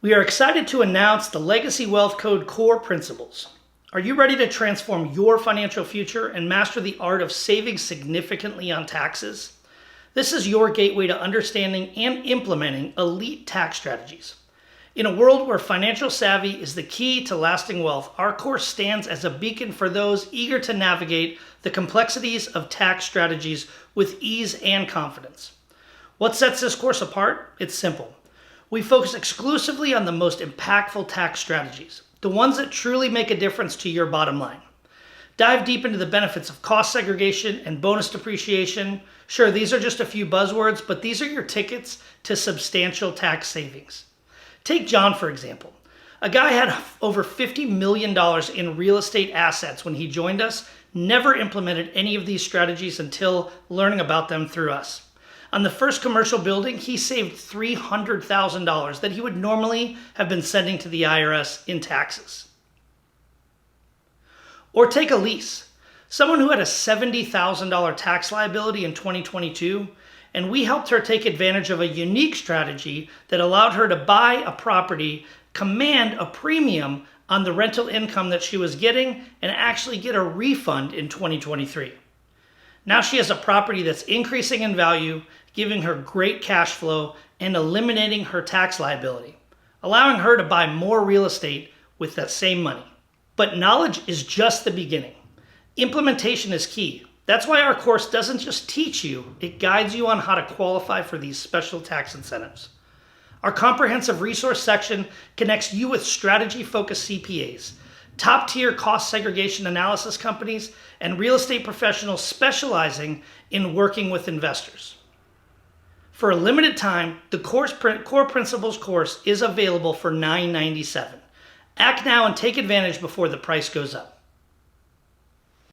We are excited to announce the Legacy Wealth Code core principles. Are you ready to transform your financial future and master the art of saving significantly on taxes? This is your gateway to understanding and implementing elite tax strategies. In a world where financial savvy is the key to lasting wealth, our course stands as a beacon for those eager to navigate the complexities of tax strategies with ease and confidence. What sets this course apart? It's simple. We focus exclusively on the most impactful tax strategies, the ones that truly make a difference to your bottom line. Dive deep into the benefits of cost segregation and bonus depreciation. Sure, these are just a few buzzwords, but these are your tickets to substantial tax savings. Take John, for example. A guy had over $50 million in real estate assets when he joined us, never implemented any of these strategies until learning about them through us. On the first commercial building, he saved $300,000 that he would normally have been sending to the IRS in taxes. Or take Elise, someone who had a $70,000 tax liability in 2022, and we helped her take advantage of a unique strategy that allowed her to buy a property, command a premium on the rental income that she was getting, and actually get a refund in 2023. Now she has a property that's increasing in value, giving her great cash flow and eliminating her tax liability, allowing her to buy more real estate with that same money. But knowledge is just the beginning. Implementation is key. That's why our course doesn't just teach you, it guides you on how to qualify for these special tax incentives. Our comprehensive resource section connects you with strategy-focused CPAs, top-tier cost segregation analysis companies, and real estate professionals specializing in working with investors. For a limited time, the Core Principles course is available for $997. Act now and take advantage before the price goes up.